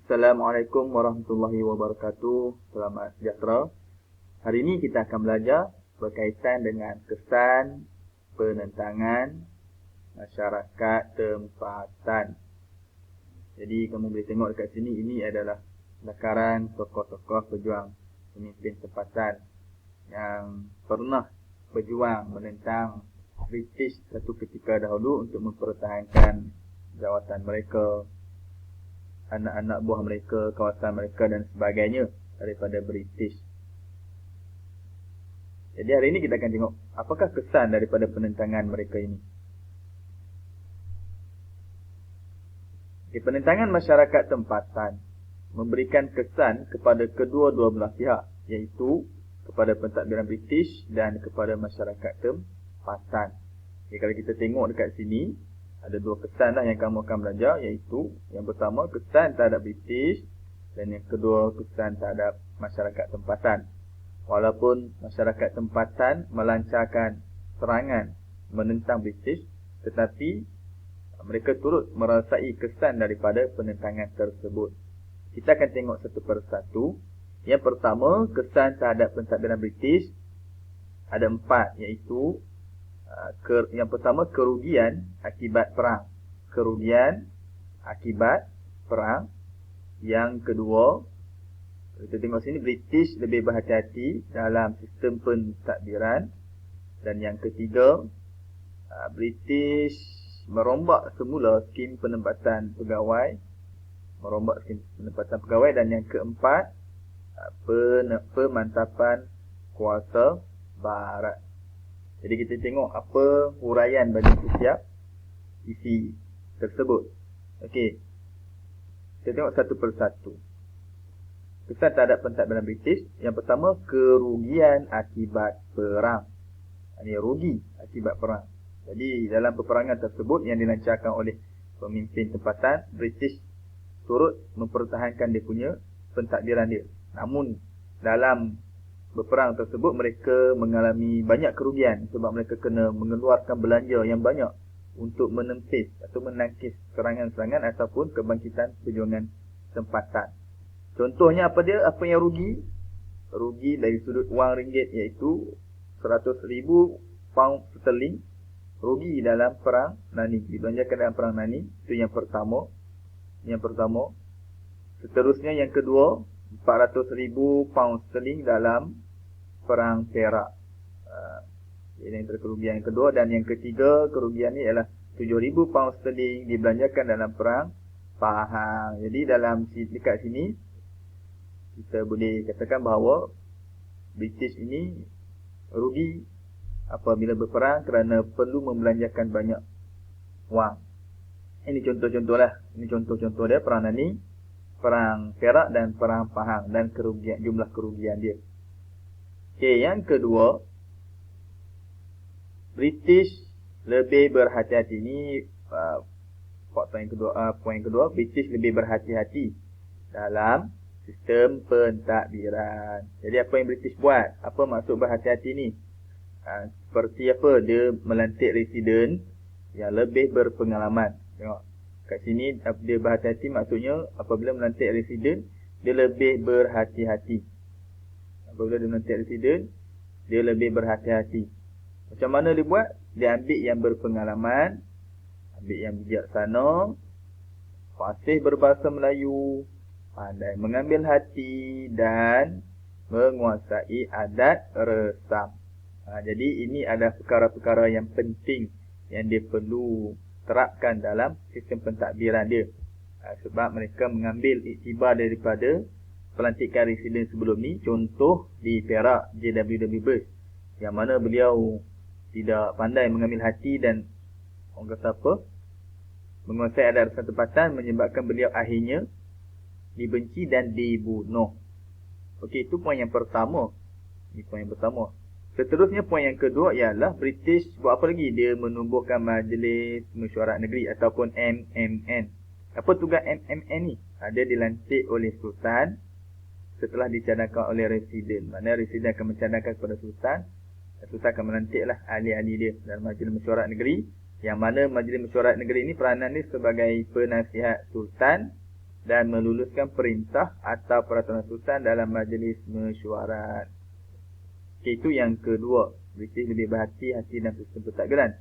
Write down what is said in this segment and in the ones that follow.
Assalamualaikum warahmatullahi wabarakatuh. Selamat sejahtera. Hari ini kita akan belajar berkaitan dengan kesan penentangan masyarakat tempatan. Jadi kamu boleh tengok dekat sini, ini adalah lakaran tokoh-tokoh pejuang pemimpin tempatan yang pernah berjuang menentang British satu ketika dahulu untuk mempertahankan jawatan mereka, anak-anak buah mereka, kawasan mereka dan sebagainya daripada British. Jadi hari ini kita akan tengok apakah kesan daripada penentangan mereka ini. Penentangan masyarakat tempatan memberikan kesan kepada kedua-dua belah pihak, iaitu kepada pentadbiran British dan kepada masyarakat tempatan. Jadi kalau kita tengok dekat sini, ada dua kesan yang kamu akan belajar, iaitu yang pertama kesan terhadap British dan yang kedua kesan terhadap masyarakat tempatan. Walaupun masyarakat tempatan melancarkan serangan menentang British, tetapi mereka turut merasai kesan daripada penentangan tersebut. Kita akan tengok satu persatu. Yang pertama, kesan terhadap pentadbiran British ada 4, iaitu yang pertama, kerugian akibat perang. Kerugian akibat perang. Yang kedua, kita tengok sini, British lebih berhati-hati dalam sistem pentadbiran. Dan yang ketiga, British merombak semula skim penempatan pegawai. Dan yang keempat, pemantapan kuasa barat. Jadi kita tengok apa huraian bagi setiap isi tersebut. Okey. Kita tengok satu persatu. Kesan terhadap pentadbiran British. Yang pertama, kerugian akibat perang. Ini rugi akibat perang. Jadi dalam peperangan tersebut yang dilancarkan oleh pemimpin tempatan, British turut mempertahankan dia punya pentadbiran dia. Namun dalam berperang tersebut mereka mengalami banyak kerugian sebab mereka kena mengeluarkan belanja yang banyak untuk menempis atau menangkis serangan-serangan ataupun kebangkitan perjuangan tempatan. Contohnya apa dia? Apa yang rugi? Rugi dari sudut wang ringgit, iaitu 100,000 pound sterling rugi dalam perang Nani, dibelanjakan dalam perang Nani. Itu yang pertama. Seterusnya yang kedua, 400,000 pound sterling dalam perang Perak. Ini antara kerugian yang kedua. Dan yang ketiga, kerugian ini ialah 7,000 pound sterling dibelanjakan dalam perang Pahang. Jadi dekat sini kita boleh katakan bahawa British ini rugi apabila berperang kerana perlu membelanjakan banyak wang. Ini contoh-contoh dia, perang Nani, perang Perak dan perang Pahang, dan jumlah kerugian dia. Okey, yang kedua, British lebih berhati-hati. Ini poin yang kedua, British lebih berhati-hati dalam sistem pentadbiran. Jadi apa yang British buat? Apa maksud berhati-hati ni? Seperti apa? Dia melantik residen yang lebih berpengalaman. Tengok kat sini, dia berhati-hati maksudnya apabila melantik residen, dia lebih berhati-hati. Apabila dia melantik residen, dia lebih berhati-hati. Macam mana dia buat? Dia ambil yang berpengalaman, ambil yang bijaksana, fasih berbahasa Melayu, pandai mengambil hati dan menguasai adat resam. Jadi ini adalah perkara-perkara yang penting yang dia perlu terapkan dalam sistem pentadbiran dia. Sebab mereka mengambil iktibar daripada pelantikan residen sebelum ni. Contoh di Perak, J.W.W. Bush, yang mana beliau tidak pandai mengambil hati dan orang kata apa, menguasai adat resam tempatan, menyebabkan beliau akhirnya dibenci dan dibunuh. Okey, itu poin yang pertama. Ini poin yang pertama. Seterusnya, poin yang kedua ialah British buat apa lagi? Dia menubuhkan Majlis Mesyuarat Negeri ataupun MMN. Apa tugas MMN ni? Dia dilantik oleh Sultan setelah dicadangkan oleh Residen. Maknanya Residen akan mencadangkan kepada Sultan. Sultan akan melantiklah ahli-ahli dia dalam Majlis Mesyuarat Negeri. Yang mana Majlis Mesyuarat Negeri ini peranan dia sebagai penasihat Sultan dan meluluskan perintah atau peraturan sultan dalam majlis mesyuarat. Itu yang kedua. British lebih berhati-hati dalam sistem pentadbiran.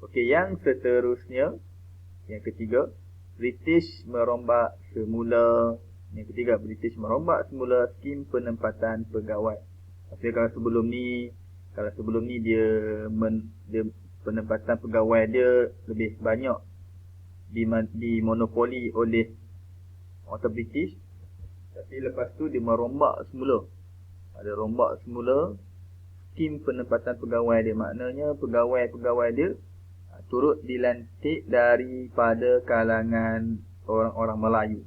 Okey, yang seterusnya, yang ketiga, British merombak semula. Yang ketiga, British merombak semula skim penempatan pegawai. Maksudnya kalau sebelum ni dia penempatan pegawai dia lebih banyak dimonopoli oleh orang British. Tapi lepas tu dia merombak semula. Ada rombak semula skim penempatan pegawai dia. Maknanya pegawai-pegawai dia turut dilantik daripada kalangan orang-orang Melayu.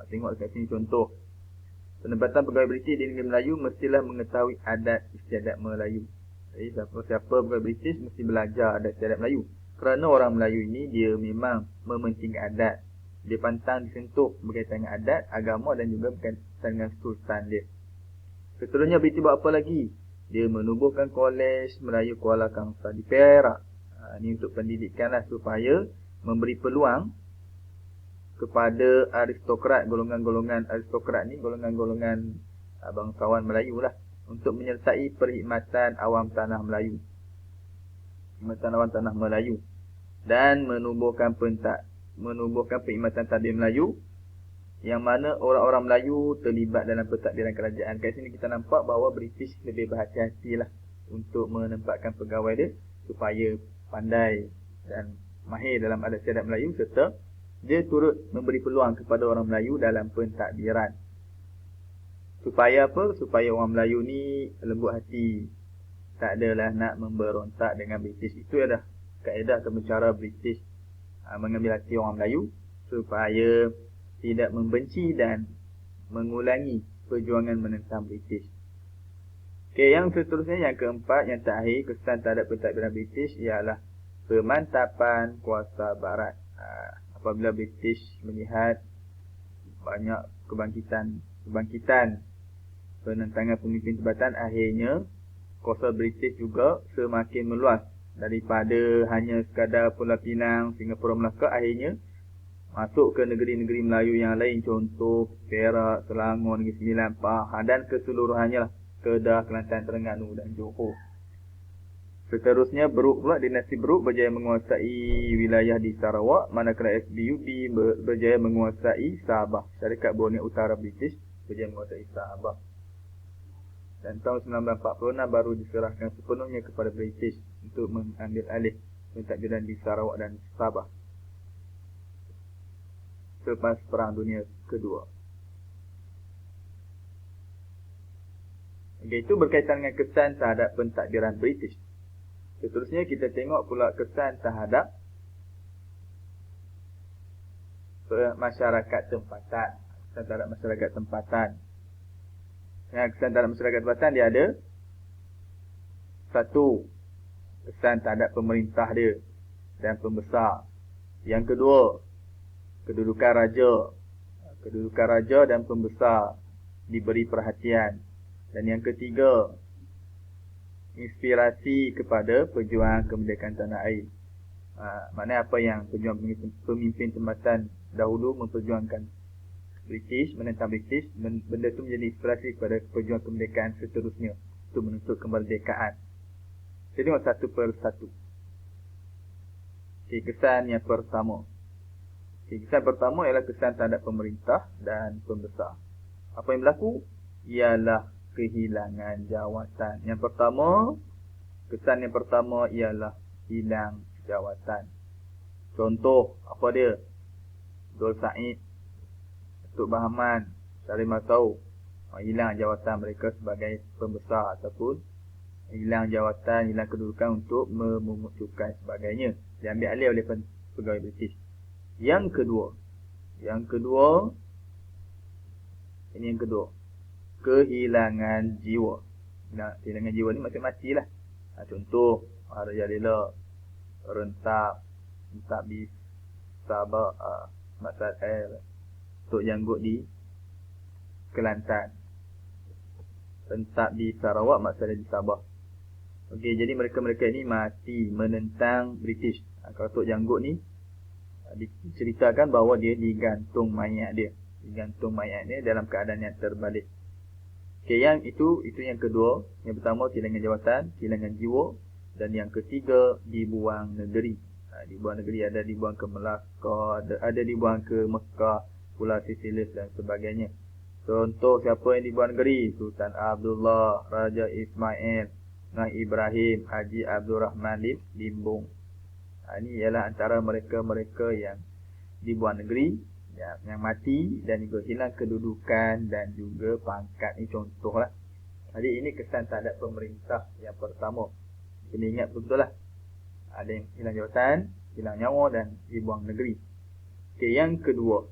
Tengok dekat sini contoh. Penempatan pegawai British di negeri Melayu mestilah mengetahui adat istiadat Melayu. Jadi siapa-siapa pegawai British mesti belajar adat istiadat Melayu. Kerana orang Melayu ini dia memang mementingkan adat. Dia pantang disentuh berkaitan dengan adat, agama dan juga berkaitan dengan sultan dia. Seterusnya British buat apa lagi? Dia menubuhkan Kolej Melayu Kuala Kangsar di Perak. Ini untuk pendidikan lah, supaya memberi peluang kepada aristokrat, golongan-golongan aristokrat ni, golongan-golongan bangsawan Melayu lah, untuk menyertai perkhidmatan awam tanah Melayu. Perkhidmatan awam tanah Melayu. Dan menubuhkan perkhidmatan tadbir Melayu, yang mana orang-orang Melayu terlibat dalam pentadbiran kerajaan. Kat sini kita nampak bahawa British lebih berhati-hati lah untuk menempatkan pegawai dia supaya pandai dan mahir dalam adat istiadat Melayu, serta dia turut memberi peluang kepada orang Melayu dalam pentadbiran. Supaya apa? Supaya orang Melayu ni lembut hati, tak adalah nak memberontak dengan British. Itu adalah kaedah atau cara British mengambil hati orang Melayu, supaya tidak membenci dan mengulangi perjuangan menentang British. Okey, yang seterusnya, yang keempat, yang terakhir, kesan terhadap pentadbiran British ialah pemantapan kuasa barat. Apabila British melihat banyak kebangkitan penentangan pemimpin tempatan, akhirnya kuasa British juga semakin meluas. Daripada hanya sekadar Pulau Pinang, Singapura, Melaka, akhirnya masuk ke negeri-negeri Melayu yang lain, contoh Perak, Selangor, Negeri Sembilan, Pahang dan keseluruhannya lah, Kedah, Kelantan, Terengganu dan Johor. Seterusnya, Brooke pula, dinasti Brooke berjaya menguasai wilayah di Sarawak, manakala SBUP berjaya menguasai Sabah. Syarikat Borneo Utara British berjaya menguasai Sabah. Dan tahun 1946 baru diserahkan sepenuhnya kepada British untuk mengambil alih pentadbiran di Sarawak dan Sabah selepas Perang Dunia Kedua. Okay, itu berkaitan dengan kesan terhadap pentadbiran British. Seterusnya kita tengok pula kesan terhadap masyarakat tempatan. Kesan terhadap masyarakat tempatan. Yang kesan terhadap masyarakat tempatan dia ada satu, kesan terhadap pemerintah dia dan pembesar. Yang kedua, kedudukan raja. Kedudukan raja dan pembesar diberi perhatian. Dan yang ketiga, inspirasi kepada pejuang kemerdekaan tanah air. Maknanya apa yang pemimpin tempatan dahulu memperjuangkan British, menentang British, benda itu menjadi inspirasi kepada pejuang kemerdekaan seterusnya untuk menuntut kemerdekaan. Jadi tengok satu per satu. Okay, kesan yang pertama. Okay, kesan pertama ialah kesan terhadap pemerintah dan pembesar. Apa yang berlaku? Ialah kehilangan jawatan. Yang pertama, kesan yang pertama ialah hilang jawatan. Contoh, apa dia? Abdul Said, Datuk Bahaman, Salim Atau hilang jawatan mereka sebagai pembesar, ataupun hilang jawatan, hilang kedudukan untuk memungut cukai sebagainya. Diambil alih oleh pegawai British. Yang kedua, ini yang kedua, kehilangan jiwa. Nah, kehilangan jiwa ni maksud matilah. Contoh, Raja Lela rentak di Sabah, Maksud Tok Janggut di Kelantan, rentak di Sarawak, maksudnya di Sabah. Okey, jadi mereka-mereka ini mati menentang British. Kalau Tok Janggut ni diceritakan bahawa dia digantung mayat dia digantung mayatnya dalam keadaan yang terbalik. Okey, yang itu yang kedua. Yang pertama kehilangan jawatan, kehilangan jiwa, dan yang ketiga dibuang negeri. Dibuang negeri, ada dibuang ke Melaka, ada dibuang ke Mekah, Pulau Sisilis dan sebagainya. Contoh siapa yang dibuang negeri? Sultan Abdullah, Raja Ismail, Nah Ibrahim, Haji Abdul Rahman Limbung. Ini ialah antara mereka-mereka yang dibuang negeri, yang mati dan juga hilang kedudukan dan juga pangkat. Ini contohlah. Jadi ini kesan terhadap pemerintah yang pertama. Kena ingat betul lah. Ada yang hilang jawatan, hilang nyawa dan dibuang negeri. Okey, yang kedua.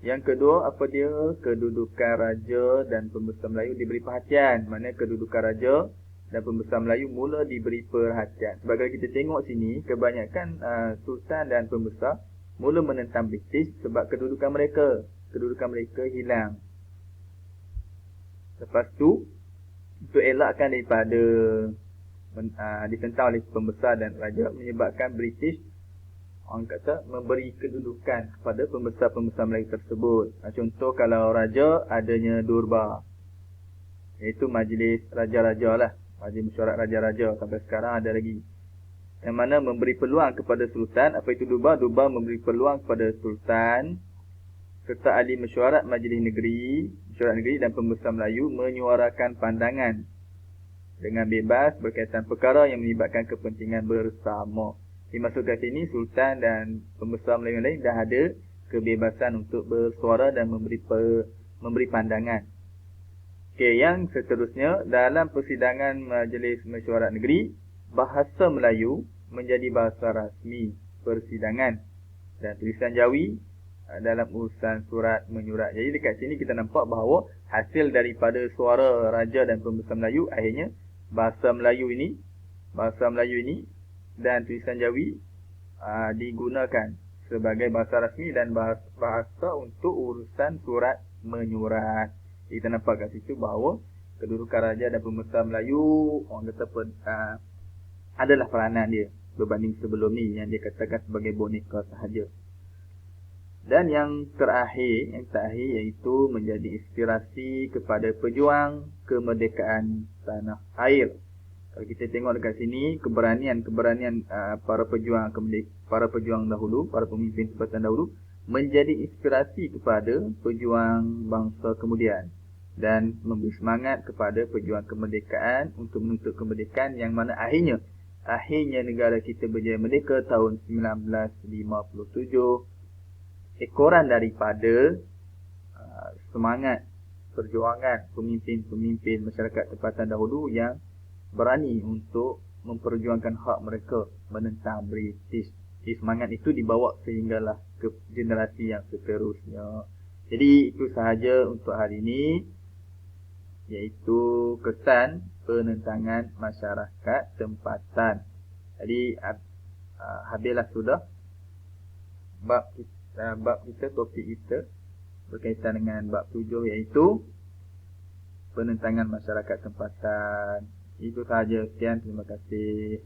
Yang kedua, apa dia? Kedudukan raja dan pembesar Melayu diberi perhatian. Mana kedudukan raja dan pembesar Melayu mula diberi perhatian. Sebab kalau kita tengok sini, kebanyakan sultan dan pembesar mula menentang British sebab kedudukan mereka hilang. Lepas tu, untuk elakkan daripada ditentang oleh pembesar dan raja, menyebabkan British, orang kata, memberi kedudukan kepada pembesar-pembesar Melayu tersebut. Contoh kalau raja, adanya Durbar, iaitu majlis raja-raja lah, majlis mesyuarat raja-raja, sampai sekarang ada lagi, yang mana memberi peluang kepada sultan. Apa itu Durbar? Durbar memberi peluang kepada sultan serta ahli mesyuarat majlis negeri, mesyuarat negeri dan pembesar Melayu menyuarakan pandangan dengan bebas berkaitan perkara yang melibatkan kepentingan bersama. Dimasukkan sini sultan dan pembesar Melayu lain dah ada kebebasan untuk bersuara dan memberi pandangan. Okey, yang seterusnya, dalam persidangan majlis mesyuarat negeri, bahasa Melayu menjadi bahasa rasmi persidangan dan tulisan Jawi dalam urusan surat menyurat. Jadi dekat sini kita nampak bahawa hasil daripada suara raja dan pembesar Melayu, akhirnya bahasa Melayu ini dan tulisan Jawi digunakan sebagai bahasa rasmi dan bahasa untuk urusan surat menyurat. Kita nampak kat situ bahawa kedudukan raja dan pembesar Melayu, orang kata adalah peranan dia berbanding sebelum ni yang dia katakan sebagai boneka sahaja. Dan yang terakhir iaitu menjadi inspirasi kepada pejuang kemerdekaan tanah air. Kalau kita tengok dekat sini, keberanian para pejuang dahulu, para pemimpin tempatan dahulu menjadi inspirasi kepada pejuang bangsa kemudian dan memberi semangat kepada pejuang kemerdekaan untuk menuntut kemerdekaan, yang mana akhirnya negara kita berjaya merdeka tahun 1957. Ekoran daripada semangat perjuangan pemimpin masyarakat tempatan dahulu yang berani untuk memperjuangkan hak mereka menentang British. Jadi semangat itu dibawa sehinggalah ke generasi yang seterusnya. Jadi itu sahaja untuk hari ini, iaitu kesan penentangan masyarakat tempatan. Jadi habislah sudah bab kita, topik kita berkaitan dengan bab 7, iaitu penentangan masyarakat tempatan. Itu sahaja, sekian, terima kasih.